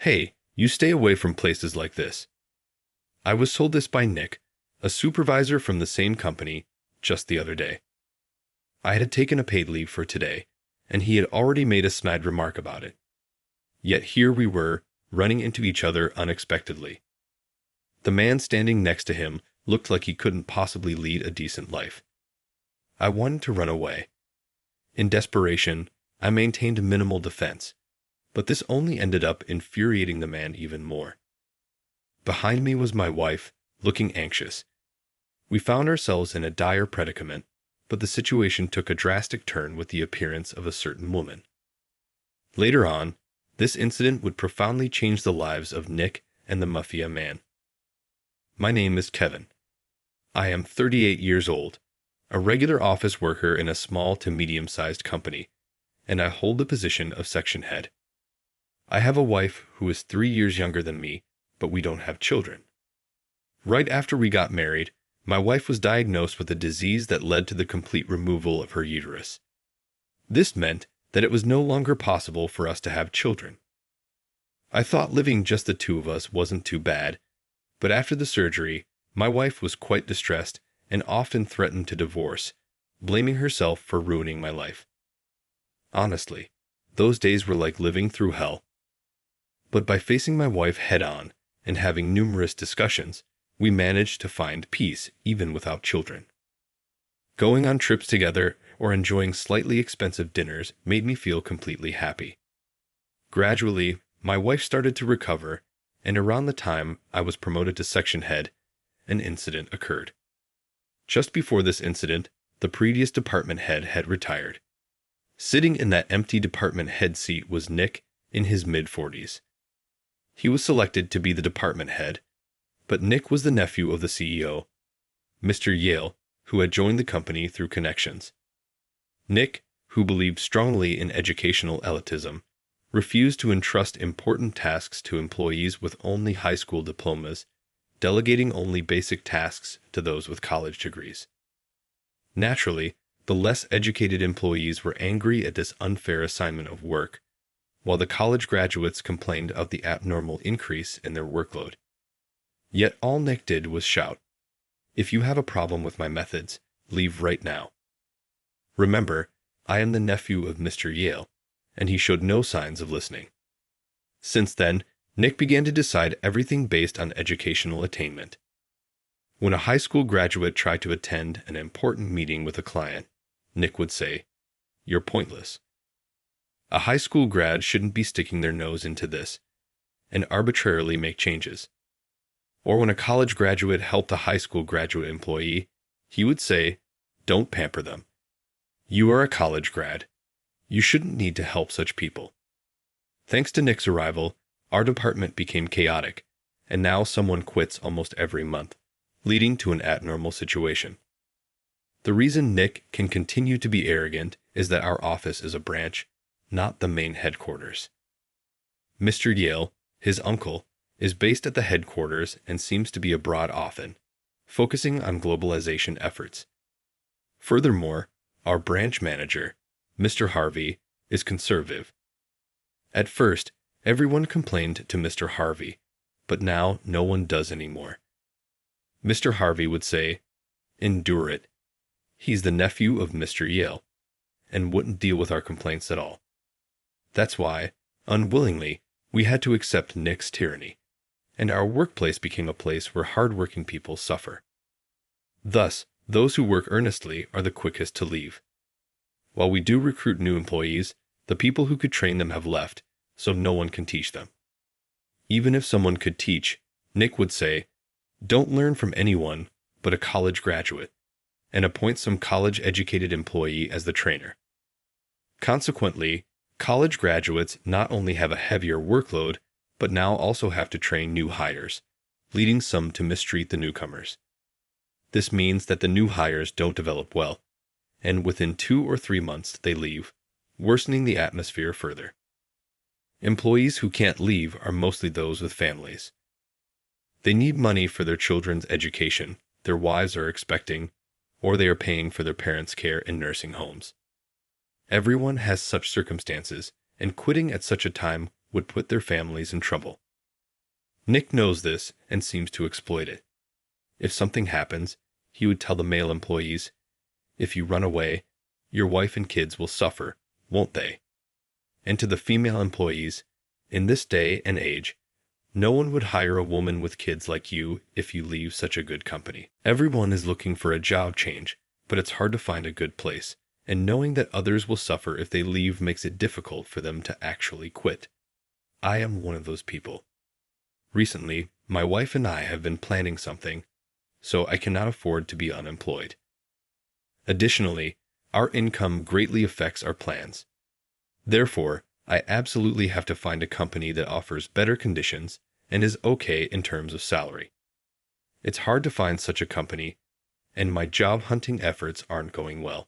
Hey, you stay away from places like this. I was told this by Nick, a supervisor from the same company, just the other day. I had taken a paid leave for today, and he had already made a snide remark about it. Yet here we were, running into each other unexpectedly. The man standing next to him looked like he couldn't possibly lead a decent life. I wanted to run away. In desperation, I maintained minimal defense, but this only ended up infuriating the man even more. Behind me was my wife, looking anxious. We found ourselves in a dire predicament, but the situation took a drastic turn with the appearance of a certain woman. Later on, this incident would profoundly change the lives of Nick and the Mafia man. My name is Kevin. I am 38 years old, a regular office worker in a small to medium-sized company, and I hold the position of section head. I have a wife who is 3 years younger than me, but we don't have children. Right after we got married, my wife was diagnosed with a disease that led to the complete removal of her uterus. This meant that it was no longer possible for us to have children. I thought living just the two of us wasn't too bad, but after the surgery, my wife was quite distressed and often threatened to divorce, blaming herself for ruining my life. Honestly, those days were like living through hell. But by facing my wife head-on and having numerous discussions, we managed to find peace even without children. Going on trips together or enjoying slightly expensive dinners made me feel completely happy. Gradually, my wife started to recover, and around the time I was promoted to section head, an incident occurred. Just before this incident, the previous department head had retired. Sitting in that empty department head seat was Nick in his mid-40s. He was selected to be the department head, but Nick was the nephew of the CEO, Mr. Yale, who had joined the company through connections. Nick, who believed strongly in educational elitism, refused to entrust important tasks to employees with only high school diplomas, delegating only basic tasks to those with college degrees. Naturally, the less educated employees were angry at this unfair assignment of work, while the college graduates complained of the abnormal increase in their workload. Yet all Nick did was shout, "If you have a problem with my methods, leave right now." Remember, I am the nephew of Mr. Yale, and he showed no signs of listening. Since then, Nick began to decide everything based on educational attainment. When a high school graduate tried to attend an important meeting with a client, Nick would say, "You're pointless." A high school grad shouldn't be sticking their nose into this and arbitrarily make changes. Or when a college graduate helped a high school graduate employee, he would say, "Don't pamper them. You are a college grad. You shouldn't need to help such people." Thanks to Nick's arrival, our department became chaotic, and now someone quits almost every month, leading to an abnormal situation. The reason Nick can continue to be arrogant is that our office is a branch, not the main headquarters. Mr. Yale, his uncle, is based at the headquarters and seems to be abroad often, focusing on globalization efforts. Furthermore, our branch manager, Mr. Harvey, is conservative. At first, everyone complained to Mr. Harvey, but now no one does anymore. Mr. Harvey would say, "Endure it." He's the nephew of Mr. Yale, and wouldn't deal with our complaints at all. That's why, unwillingly, we had to accept Nick's tyranny, and our workplace became a place where hard-working people suffer. Thus, those who work earnestly are the quickest to leave. While we do recruit new employees, the people who could train them have left, so no one can teach them. Even if someone could teach, Nick would say, "Don't learn from anyone but a college graduate," and appoint some college-educated employee as the trainer. Consequently, college graduates not only have a heavier workload, but now also have to train new hires, leading some to mistreat the newcomers. This means that the new hires don't develop well, and within 2 or 3 months they leave, worsening the atmosphere further. Employees who can't leave are mostly those with families. They need money for their children's education, their wives are expecting, or they are paying for their parents' care in nursing homes. Everyone has such circumstances, and quitting at such a time would put their families in trouble. Nick knows this and seems to exploit it. If something happens, he would tell the male employees, "If you run away, your wife and kids will suffer, won't they?" And to the female employees, "In this day and age, no one would hire a woman with kids like you if you leave such a good company." Everyone is looking for a job change, but it's hard to find a good place, and knowing that others will suffer if they leave makes it difficult for them to actually quit. I am one of those people. Recently, my wife and I have been planning something, so I cannot afford to be unemployed. Additionally, our income greatly affects our plans. Therefore, I absolutely have to find a company that offers better conditions and is okay in terms of salary. It's hard to find such a company, and my job hunting efforts aren't going well.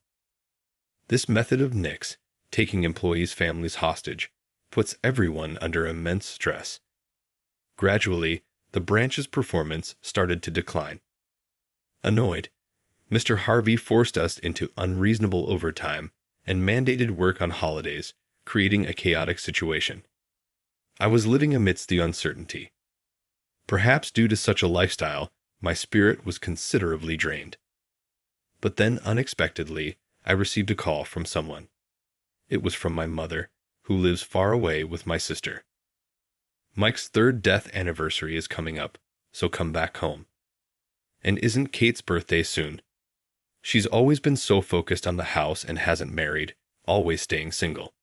This method of Nick's, taking employees' families hostage, puts everyone under immense stress. Gradually, the branch's performance started to decline. Annoyed, Mr. Harvey forced us into unreasonable overtime and mandated work on holidays, creating a chaotic situation. I was living amidst the uncertainty. Perhaps due to such a lifestyle, my spirit was considerably drained. But then, unexpectedly, I received a call from someone. It was from my mother, who lives far away with my sister. "Mike's 3rd death anniversary is coming up, so come back home. And isn't Kate's birthday soon? She's always been so focused on the house and hasn't married, always staying single.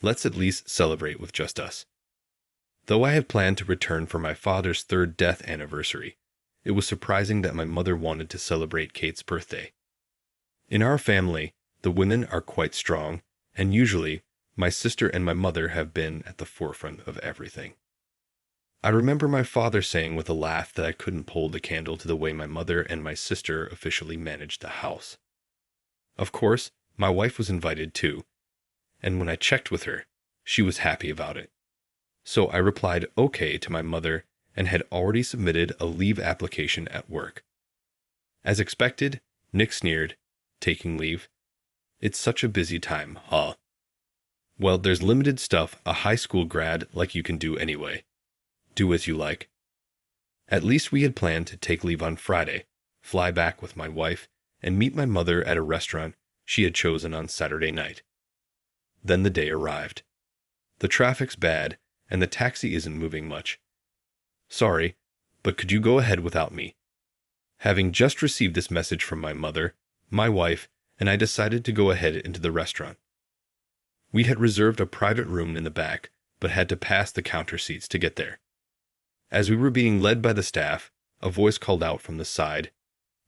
Let's at least celebrate with just us." Though I had planned to return for my father's 3rd death anniversary, it was surprising that my mother wanted to celebrate Kate's birthday. In our family, the women are quite strong, and usually, my sister and my mother have been at the forefront of everything. I remember my father saying with a laugh that I couldn't hold a candle to the way my mother and my sister officially managed the house. Of course, my wife was invited too, and when I checked with her, she was happy about it. So I replied okay to my mother and had already submitted a leave application at work. As expected, Nick sneered, "Taking leave? It's such a busy time, huh? Well, there's limited stuff a high school grad like you can do anyway. Do as you like." At least we had planned to take leave on Friday, fly back with my wife, and meet my mother at a restaurant she had chosen on Saturday night. Then the day arrived. The traffic's bad, and the taxi isn't moving much. "Sorry, but could you go ahead without me?" Having just received this message from my mother, my wife, and I decided to go ahead into the restaurant. We had reserved a private room in the back, but had to pass the counter seats to get there. As we were being led by the staff, a voice called out from the side,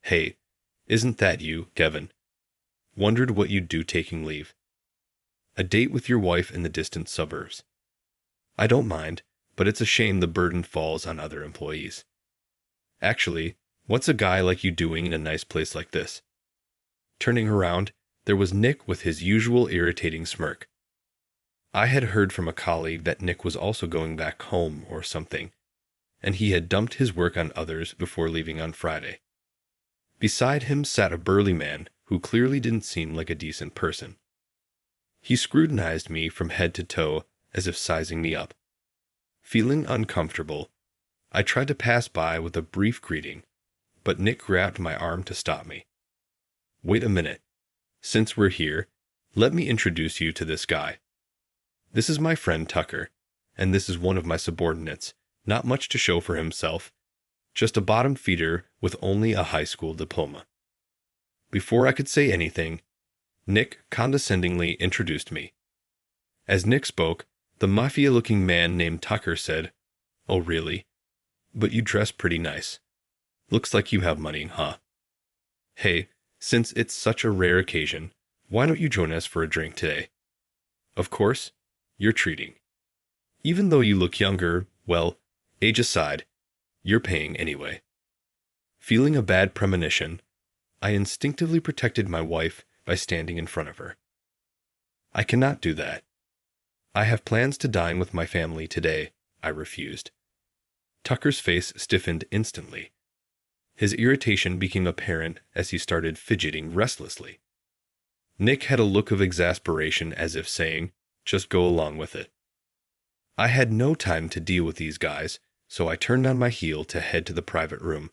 "Hey, isn't that you, Kevin? Wondered what you'd do taking leave. A date with your wife in the distant suburbs. I don't mind, but it's a shame the burden falls on other employees. Actually, what's a guy like you doing in a nice place like this?" Turning around, there was Nick with his usual irritating smirk. I had heard from a colleague that Nick was also going back home or something, and he had dumped his work on others before leaving on Friday. Beside him sat a burly man who clearly didn't seem like a decent person. He scrutinized me from head to toe as if sizing me up. Feeling uncomfortable, I tried to pass by with a brief greeting, but Nick grabbed my arm to stop me. "Wait a minute. Since we're here, let me introduce you to this guy. This is my friend Tucker, and this is one of my subordinates, not much to show for himself, just a bottom feeder with only a high school diploma." Before I could say anything, Nick condescendingly introduced me. As Nick spoke, the Mafia-looking man named Tucker said, "Oh really? But you dress pretty nice. Looks like you have money, huh? Hey, since it's such a rare occasion, why don't you join us for a drink today? Of course, you're treating. Even though you look younger, well, age aside, you're paying anyway." Feeling a bad premonition, I instinctively protected my wife by standing in front of her. "I cannot do that. I have plans to dine with my family today," I refused. Tucker's face stiffened instantly. His irritation became apparent as he started fidgeting restlessly. Nick had a look of exasperation as if saying, "Just go along with it." I had no time to deal with these guys, so I turned on my heel to head to the private room.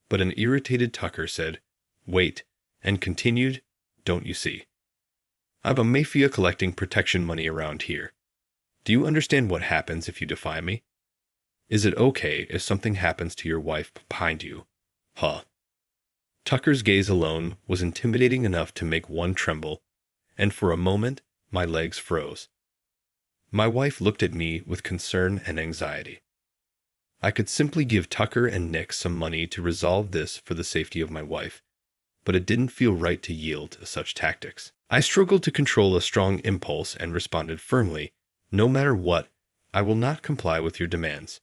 But an irritated Tucker said, "Wait," and continued, "Don't you see? I'm a Mafia collecting protection money around here. Do you understand what happens if you defy me? Is it okay if something happens to your wife behind you? Huh?" Tucker's gaze alone was intimidating enough to make one tremble, and for a moment my legs froze. My wife looked at me with concern and anxiety. I could simply give Tucker and Nick some money to resolve this for the safety of my wife, but it didn't feel right to yield to such tactics. I struggled to control a strong impulse and responded firmly, "No matter what, I will not comply with your demands."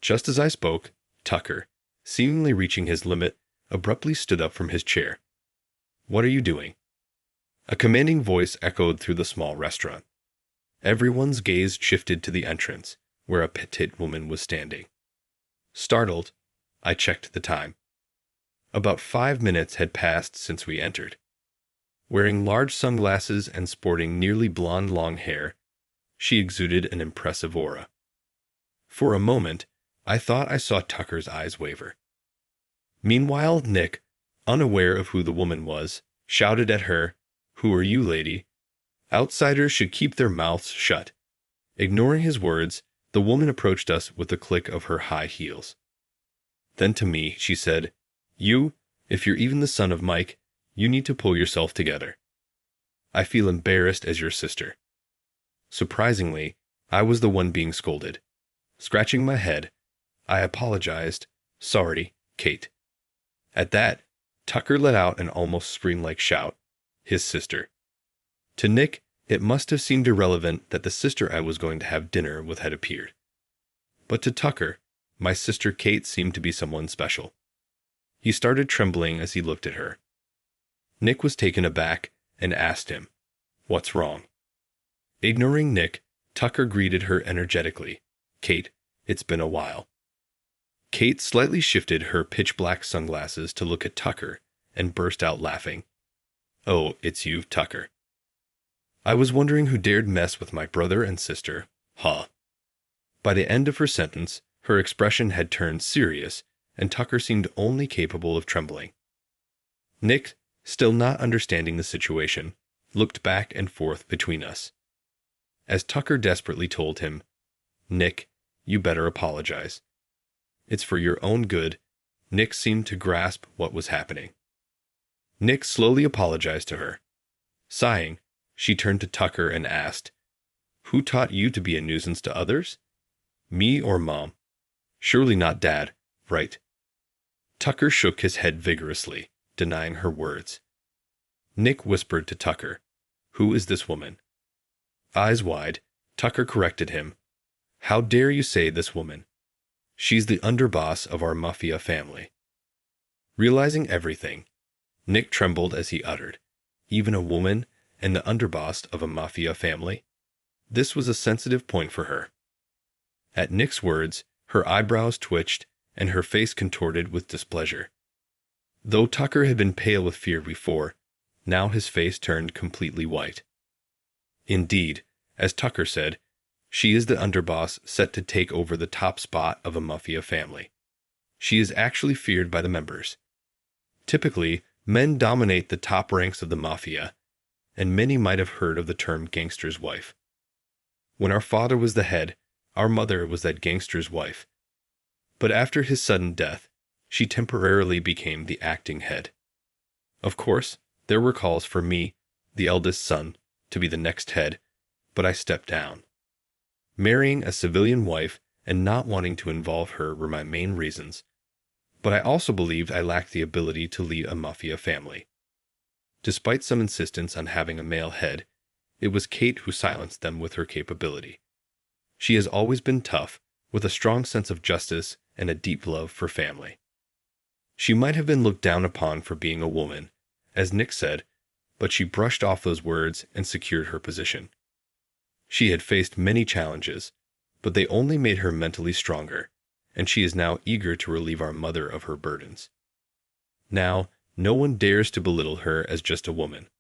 Just as I spoke, Tucker, seemingly reaching his limit, abruptly stood up from his chair. "What are you doing?" A commanding voice echoed through the small restaurant. Everyone's gaze shifted to the entrance, where a petite woman was standing. Startled, I checked the time. About 5 minutes had passed since we entered. Wearing large sunglasses and sporting nearly blonde long hair, she exuded an impressive aura. For a moment, I thought I saw Tucker's eyes waver. Meanwhile, Nick, unaware of who the woman was, shouted at her, "Who are you, lady? Outsiders should keep their mouths shut." Ignoring his words, the woman approached us with a click of her high heels. Then to me, she said, "You, if you're even the son of Mike, you need to pull yourself together. I feel embarrassed as your sister." Surprisingly, I was the one being scolded. Scratching my head, I apologized, "Sorry, Kate." At that, Tucker let out an almost scream-like shout, "His sister." To Nick, it must have seemed irrelevant that the sister I was going to have dinner with had appeared. But to Tucker, my sister Kate seemed to be someone special. He started trembling as he looked at her. Nick was taken aback and asked him, "What's wrong?" Ignoring Nick, Tucker greeted her energetically, "Kate, it's been a while." Kate slightly shifted her pitch-black sunglasses to look at Tucker and burst out laughing. "Oh, it's you, Tucker. I was wondering who dared mess with my brother and sister, huh?" By the end of her sentence, her expression had turned serious, and Tucker seemed only capable of trembling. Nick, still not understanding the situation, looked back and forth between us. As Tucker desperately told him, "Nick, you better apologize. It's for your own good," Nick seemed to grasp what was happening. Nick slowly apologized to her. Sighing, she turned to Tucker and asked, "Who taught you to be a nuisance to others? Me or Mom? Surely not Dad, right?" Tucker shook his head vigorously, denying her words. Nick whispered to Tucker, "Who is this woman?" Eyes wide, Tucker corrected him, "How dare you say this woman? She's the underboss of our Mafia family." Realizing everything, Nick trembled as he uttered, "Even a woman and the underboss of a Mafia family?" This was a sensitive point for her. At Nick's words, her eyebrows twitched and her face contorted with displeasure. Though Tucker had been pale with fear before, now his face turned completely white. Indeed, as Tucker said, she is the underboss set to take over the top spot of a Mafia family. She is actually feared by the members. Typically, men dominate the top ranks of the Mafia, and many might have heard of the term gangster's wife. When our father was the head, our mother was that gangster's wife. But after his sudden death, she temporarily became the acting head. Of course, there were calls for me, the eldest son, to be the next head, but I stepped down. Marrying a civilian wife and not wanting to involve her were my main reasons, but I also believed I lacked the ability to lead a Mafia family. Despite some insistence on having a male head, it was Kate who silenced them with her capability. She has always been tough, with a strong sense of justice and a deep love for family. She might have been looked down upon for being a woman, as Nick said, but she brushed off those words and secured her position. She had faced many challenges, but they only made her mentally stronger, and she is now eager to relieve our mother of her burdens. Now, no one dares to belittle her as just a woman.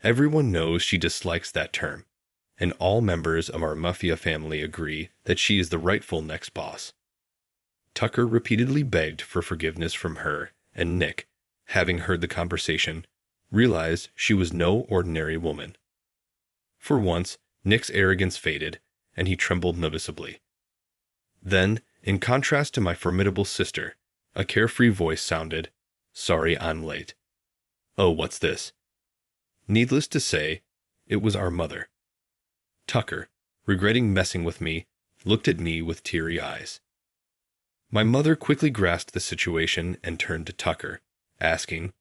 Everyone knows she dislikes that term, and all members of our Mafia family agree that she is the rightful next boss. Tucker repeatedly begged for forgiveness from her, and Nick, having heard the conversation, realized she was no ordinary woman. For once, Nick's arrogance faded, and he trembled noticeably. Then, in contrast to my formidable sister, a carefree voice sounded, "Sorry I'm late." Oh, what's this? Needless to say, it was our mother. Tucker, regretting messing with me, looked at me with teary eyes. My mother quickly grasped the situation and turned to Tucker, asking,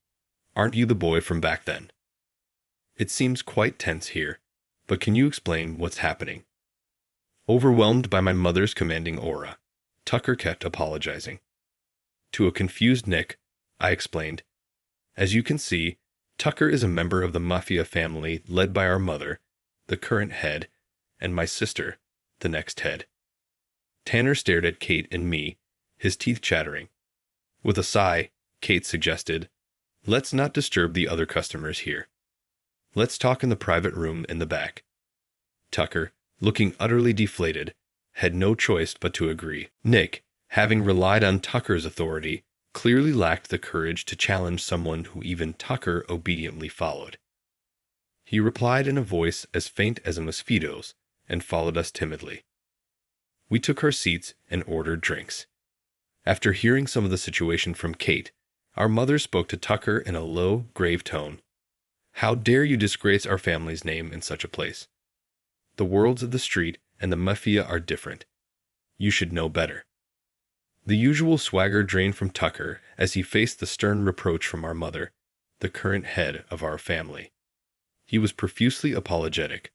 "Aren't you the boy from back then?" It seems quite tense here, but can you explain what's happening? Overwhelmed by my mother's commanding aura, Tucker kept apologizing. To a confused Nick, I explained, "As you can see, Tucker is a member of the Mafia family led by our mother, the current head, and my sister, the next head." Tanner stared at Kate and me, his teeth chattering. With a sigh, Kate suggested, "Let's not disturb the other customers here. Let's talk in the private room in the back." Tucker, looking utterly deflated, had no choice but to agree. Nick, having relied on Tucker's authority, clearly lacked the courage to challenge someone who even Tucker obediently followed. He replied in a voice as faint as a mosquito's and followed us timidly. We took our seats and ordered drinks. After hearing some of the situation from Kate, our mother spoke to Tucker in a low, grave tone. "How dare you disgrace our family's name in such a place? The worlds of the street and the Mafia are different. You should know better." The usual swagger drained from Tucker as he faced the stern reproach from our mother, the current head of our family. He was profusely apologetic.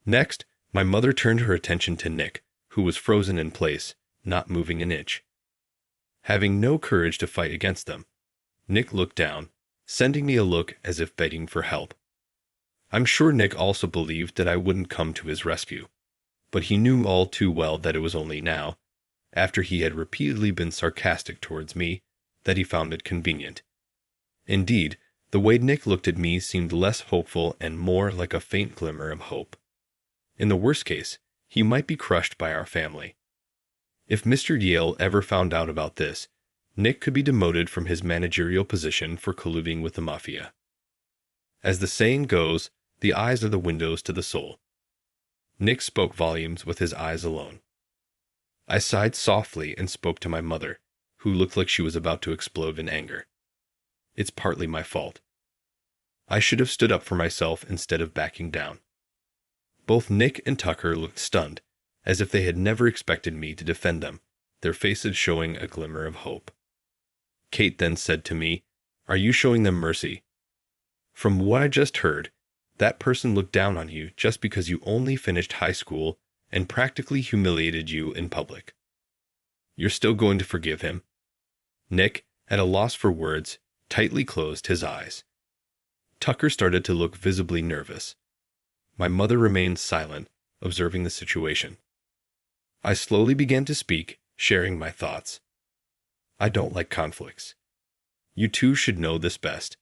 Next, my mother turned her attention to Nick, who was frozen in place, not moving an inch. Having no courage to fight against them, Nick looked down, sending me a look as if begging for help. I'm sure Nick also believed that I wouldn't come to his rescue, but he knew all too well that it was only now, after he had repeatedly been sarcastic towards me, that he found it convenient. Indeed, the way Nick looked at me seemed less hopeful and more like a faint glimmer of hope. In the worst case, he might be crushed by our family. If Mr. Yale ever found out about this, Nick could be demoted from his managerial position for colluding with the Mafia. As the saying goes, the eyes are the windows to the soul. Nick spoke volumes with his eyes alone. I sighed softly and spoke to my mother, who looked like she was about to explode in anger. It's partly my fault. I should have stood up for myself instead of backing down. Both Nick and Tucker looked stunned, as if they had never expected me to defend them, their faces showing a glimmer of hope. Kate then said to me, "Are you showing them mercy? From what I just heard, that person looked down on you just because you only finished high school and practically humiliated you in public. You're still going to forgive him?" Nick, at a loss for words, tightly closed his eyes. Tucker started to look visibly nervous. My mother remained silent, observing the situation. I slowly began to speak, sharing my thoughts. I don't like conflicts. You two should know this best.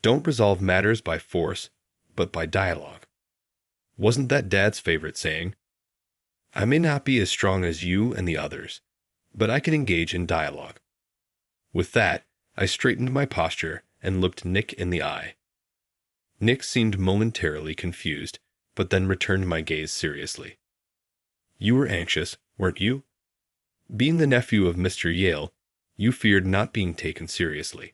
Don't resolve matters by force, but by dialogue. Wasn't that Dad's favorite saying? I may not be as strong as you and the others, but I can engage in dialogue. With that, I straightened my posture and looked Nick in the eye. Nick seemed momentarily confused, but then returned my gaze seriously. You were anxious, weren't you? Being the nephew of Mr. Yale, you feared not being taken seriously.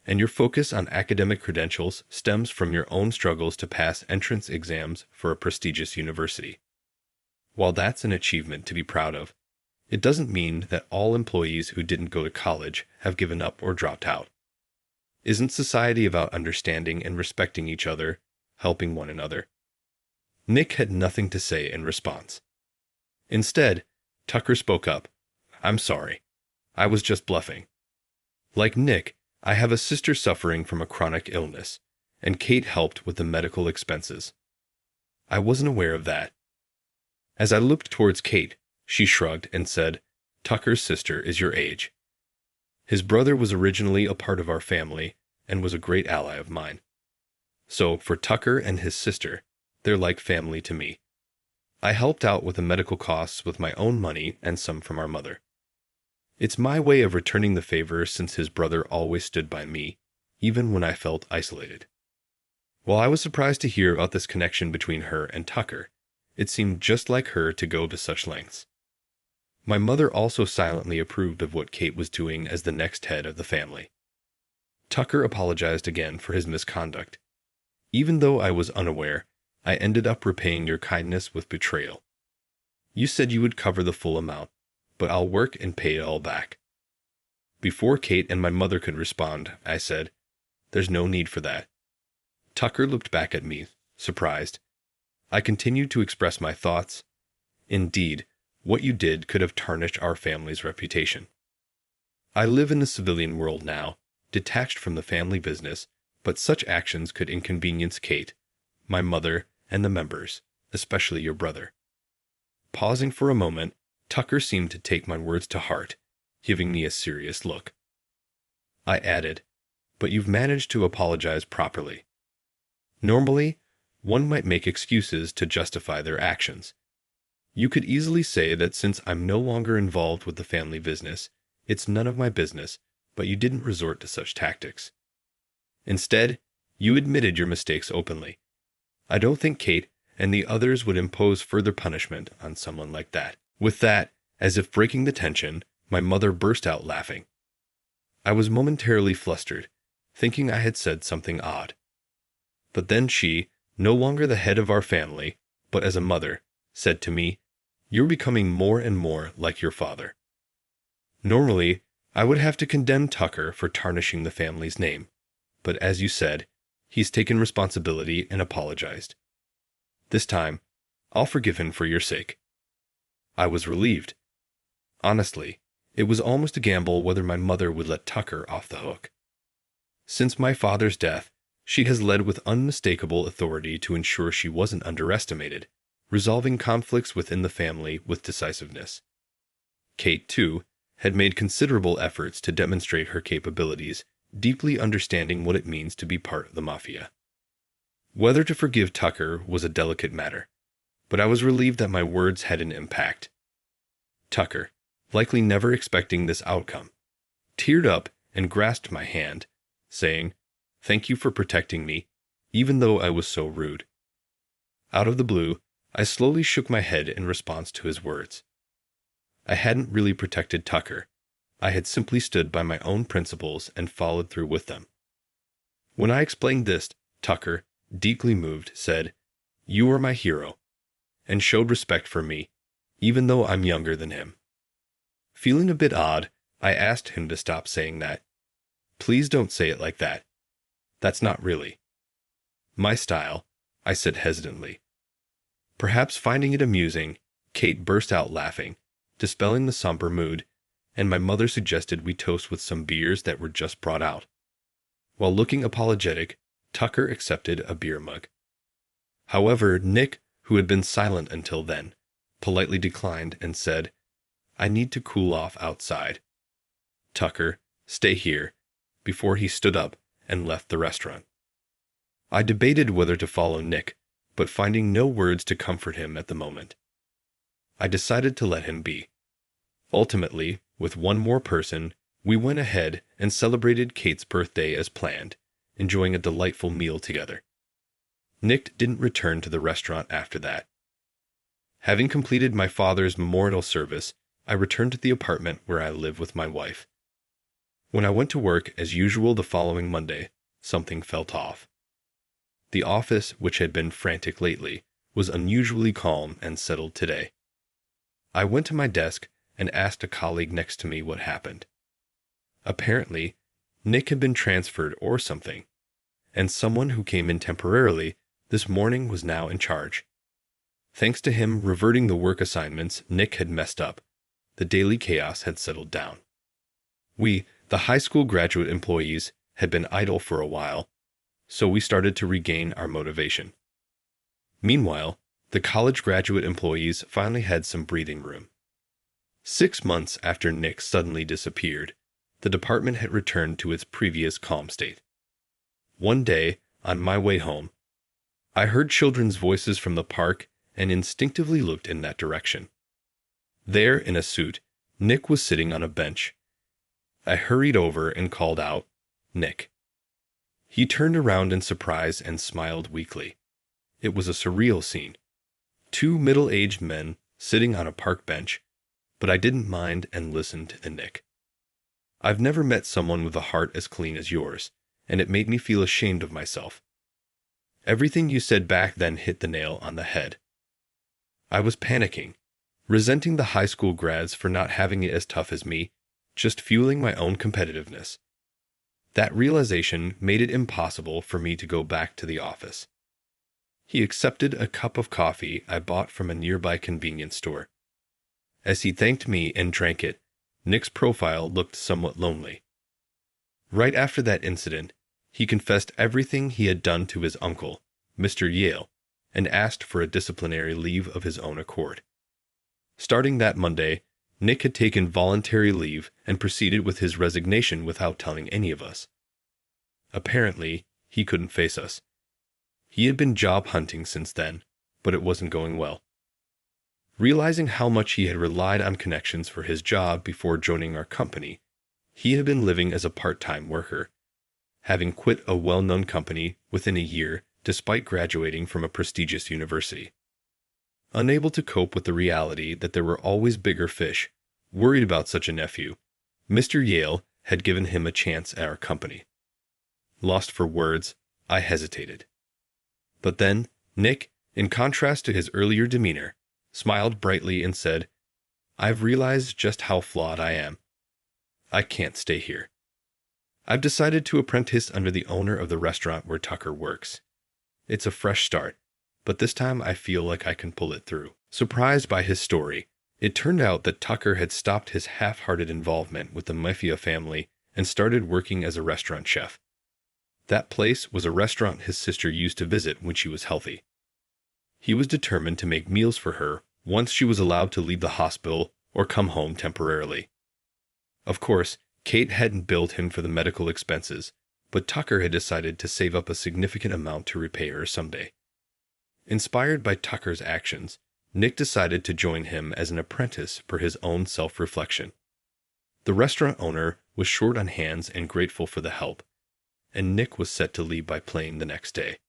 And your focus on academic credentials stems from your own struggles to pass entrance exams for a prestigious university. While that's an achievement to be proud of, it doesn't mean that all employees who didn't go to college have given up or dropped out. Isn't society about understanding and respecting each other, helping one another? Nick had nothing to say in response. Instead, Tucker spoke up. I'm sorry. I was just bluffing. Like Nick, I have a sister suffering from a chronic illness, and Kate helped with the medical expenses. I wasn't aware of that. As I looked towards Kate, she shrugged and said, Tucker's sister is your age. His brother was originally a part of our family and was a great ally of mine. So, for Tucker and his sister, they're like family to me. I helped out with the medical costs with my own money and some from our mother. It's my way of returning the favor since his brother always stood by me, even when I felt isolated. While I was surprised to hear about this connection between her and Tucker, it seemed just like her to go to such lengths. My mother also silently approved of what Kate was doing as the next head of the family. Tucker apologized again for his misconduct. Even though I was unaware, I ended up repaying your kindness with betrayal. You said you would cover the full amount, but I'll work and pay it all back. Before Kate and my mother could respond, I said, "There's no need for that." Tucker looked back at me, surprised. I continued to express my thoughts. Indeed, what you did could have tarnished our family's reputation. I live in the civilian world now, detached from the family business, but such actions could inconvenience Kate, my mother, and the members, especially your brother. Pausing for a moment, Tucker seemed to take my words to heart, giving me a serious look. I added, "But you've managed to apologize properly. Normally, one might make excuses to justify their actions. You could easily say that since I'm no longer involved with the family business, it's none of my business, but you didn't resort to such tactics. Instead, you admitted your mistakes openly. I don't think Kate and the others would impose further punishment on someone like that." With that, as if breaking the tension, my mother burst out laughing. I was momentarily flustered, thinking I had said something odd. But then she, no longer the head of our family, but as a mother, said to me, "You're becoming more and more like your father." Normally, I would have to condemn Tucker for tarnishing the family's name, but as you said, he's taken responsibility and apologized. This time, I'll forgive him for your sake. I was relieved. Honestly, it was almost a gamble whether my mother would let Tucker off the hook. Since my father's death, she has led with unmistakable authority to ensure she wasn't underestimated, resolving conflicts within the family with decisiveness. Kate, too, had made considerable efforts to demonstrate her capabilities, deeply understanding what it means to be part of the Mafia. Whether to forgive Tucker was a delicate matter, but I was relieved that my words had an impact. Tucker, likely never expecting this outcome, teared up and grasped my hand, saying, "Thank you for protecting me, even though I was so rude." Out of the blue, I slowly shook my head in response to his words. I hadn't really protected Tucker. I had simply stood by my own principles and followed through with them. When I explained this, Tucker, deeply moved, said, "You are my hero," and showed respect for me, even though I'm younger than him. Feeling a bit odd, I asked him to stop saying that. "Please don't say it like that. That's not really my style," I said hesitantly. Perhaps finding it amusing, Kate burst out laughing, dispelling the somber mood, and my mother suggested we toast with some beers that were just brought out. While looking apologetic, Tucker accepted a beer mug. However, Nick, who had been silent until then, politely declined and said, "I need to cool off outside. Tucker, stay here," before he stood up and left the restaurant. I debated whether to follow Nick, but finding no words to comfort him at the moment, I decided to let him be. Ultimately, with one more person, we went ahead and celebrated Kate's birthday as planned, enjoying a delightful meal together. Nick didn't return to the restaurant after that. Having completed my father's memorial service, I returned to the apartment where I live with my wife. When I went to work as usual the following Monday, something felt off. The office, which had been frantic lately, was unusually calm and settled today. I went to my desk and asked a colleague next to me what happened. Apparently, Nick had been transferred or something, and someone who came in temporarily this morning was now in charge. Thanks to him reverting the work assignments Nick had messed up, the daily chaos had settled down. We, the high school graduate employees, had been idle for a while, so we started to regain our motivation. Meanwhile, the college graduate employees finally had some breathing room. 6 months after Nick suddenly disappeared, the department had returned to its previous calm state. One day, on my way home, I heard children's voices from the park and instinctively looked in that direction. There, in a suit, Nick was sitting on a bench. I hurried over and called out, "Nick." He turned around in surprise and smiled weakly. It was a surreal scene. Two middle-aged men sitting on a park bench, but I didn't mind and listened to Nick. "I've never met someone with a heart as clean as yours, and it made me feel ashamed of myself. Everything you said back then hit the nail on the head." I was panicking, resenting the high school grads for not having it as tough as me, just fueling my own competitiveness. That realization made it impossible for me to go back to the office. He accepted a cup of coffee I bought from a nearby convenience store. As he thanked me and drank it, Nick's profile looked somewhat lonely. Right after that incident, he confessed everything he had done to his uncle, Mr. Yale, and asked for a disciplinary leave of his own accord. Starting that Monday, Nick had taken voluntary leave and proceeded with his resignation without telling any of us. Apparently, he couldn't face us. He had been job hunting since then, but it wasn't going well. Realizing how much he had relied on connections for his job before joining our company, he had been living as a part-time worker, having quit a well-known company within a year despite graduating from a prestigious university. Unable to cope with the reality that there were always bigger fish, worried about such a nephew, Mr. Yale had given him a chance at our company. Lost for words, I hesitated. But then, Nick, in contrast to his earlier demeanor, smiled brightly and said, "I've realized just how flawed I am. I can't stay here. I've decided to apprentice under the owner of the restaurant where Tucker works. It's a fresh start, but this time I feel like I can pull it through." Surprised by his story, it turned out that Tucker had stopped his half-hearted involvement with the Mafia family and started working as a restaurant chef. That place was a restaurant his sister used to visit when she was healthy. He was determined to make meals for her once she was allowed to leave the hospital or come home temporarily. Of course, Kate hadn't billed him for the medical expenses, but Tucker had decided to save up a significant amount to repay her someday. Inspired by Tucker's actions, Nick decided to join him as an apprentice for his own self-reflection. The restaurant owner was short on hands and grateful for the help, and Nick was set to leave by plane the next day.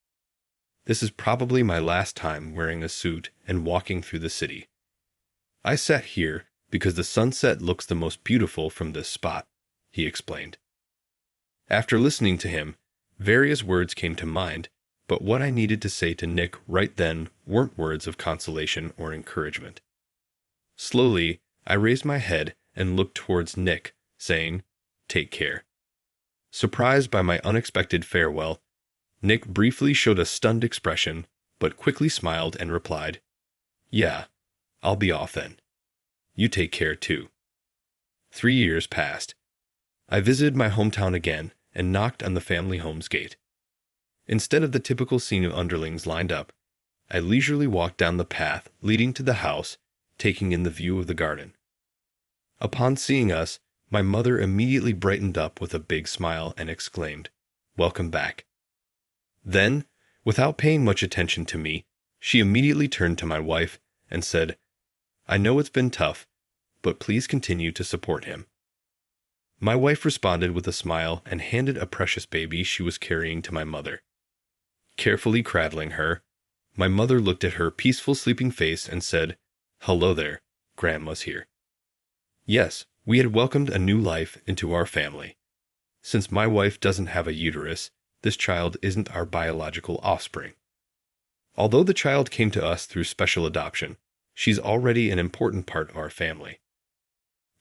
"This is probably my last time wearing a suit and walking through the city. I sat here because the sunset looks the most beautiful from this spot," he explained. After listening to him, various words came to mind, but what I needed to say to Nick right then weren't words of consolation or encouragement. Slowly, I raised my head and looked towards Nick, saying, "Take care." Surprised by my unexpected farewell, Nick briefly showed a stunned expression, but quickly smiled and replied, "Yeah, I'll be off then. You take care too." 3 years passed. I visited my hometown again and knocked on the family home's gate. Instead of the typical scene of underlings lined up, I leisurely walked down the path leading to the house, taking in the view of the garden. Upon seeing us, my mother immediately brightened up with a big smile and exclaimed, "Welcome back." Then, without paying much attention to me, she immediately turned to my wife and said, "I know it's been tough, but please continue to support him." My wife responded with a smile and handed a precious baby she was carrying to my mother. Carefully cradling her, my mother looked at her peaceful sleeping face and said, "Hello there, Grandma's here." Yes, we had welcomed a new life into our family. Since my wife doesn't have a uterus, this child isn't our biological offspring. Although the child came to us through special adoption, she's already an important part of our family.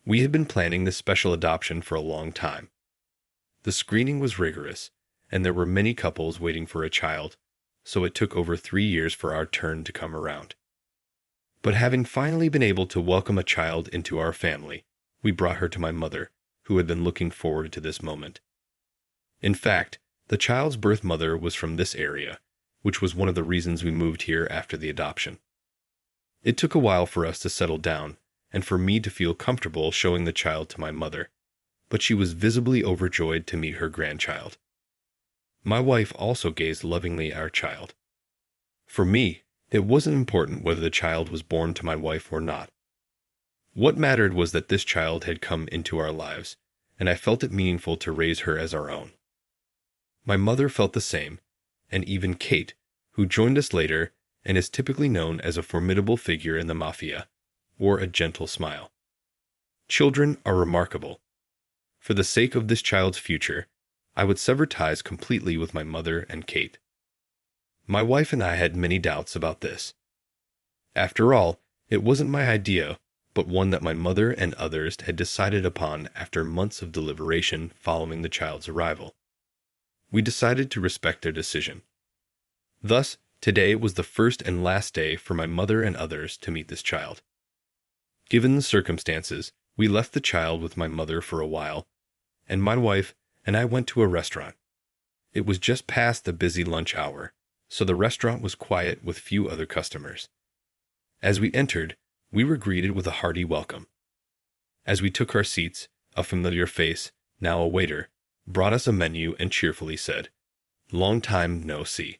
We had been planning this special adoption for a long time. The screening was rigorous, and there were many couples waiting for a child, so it took over 3 years for our turn to come around. But having finally been able to welcome a child into our family, we brought her to my mother, who had been looking forward to this moment. In fact, the child's birth mother was from this area, which was one of the reasons we moved here after the adoption. It took a while for us to settle down, and for me to feel comfortable showing the child to my mother, but she was visibly overjoyed to meet her grandchild. My wife also gazed lovingly at our child. For me, it wasn't important whether the child was born to my wife or not. What mattered was that this child had come into our lives, and I felt it meaningful to raise her as our own. My mother felt the same, and even Kate, who joined us later and is typically known as a formidable figure in the Mafia, wore a gentle smile. Children are remarkable. For the sake of this child's future, I would sever ties completely with my mother and Kate. My wife and I had many doubts about this. After all, it wasn't my idea, but one that my mother and others had decided upon after months of deliberation following the child's arrival. We decided to respect their decision. Thus, today was the first and last day for my mother and others to meet this child. Given the circumstances, we left the child with my mother for a while, and my wife and I went to a restaurant. It was just past the busy lunch hour, so the restaurant was quiet with few other customers. As we entered, we were greeted with a hearty welcome. As we took our seats, a familiar face, now a waiter, brought us a menu and cheerfully said, "Long time no see.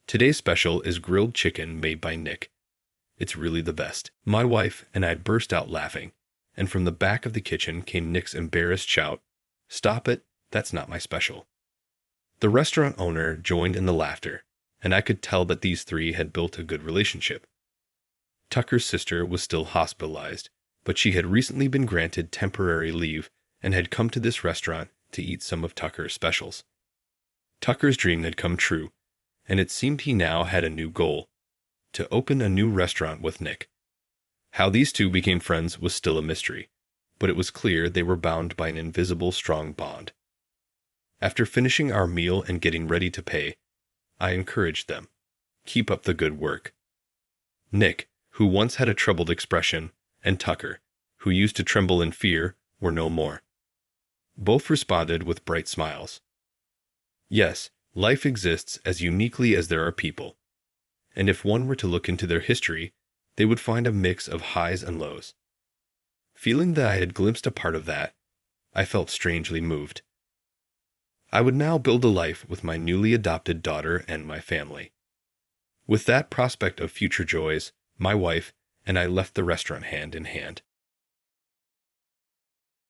Today's special is grilled chicken made by Nick. It's really the best." My wife and I burst out laughing, and from the back of the kitchen came Nick's embarrassed shout, "Stop it, that's not my special." The restaurant owner joined in the laughter, and I could tell that these three had built a good relationship. Tucker's sister was still hospitalized, but she had recently been granted temporary leave and had come to this restaurant to eat some of Tucker's specials. Tucker's dream had come true, and it seemed he now had a new goal: to open a new restaurant with Nick. How these two became friends was still a mystery, but it was clear they were bound by an invisible strong bond. After finishing our meal and getting ready to pay, I encouraged them. Keep up the good work. Nick, who once had a troubled expression, and Tucker, who used to tremble in fear, were no more. Both responded with bright smiles. Yes, life exists as uniquely as there are people, and if one were to look into their history, they would find a mix of highs and lows. Feeling that I had glimpsed a part of that, I felt strangely moved. I would now build a life with my newly adopted daughter and my family. With that prospect of future joys, my wife and I left the restaurant hand in hand.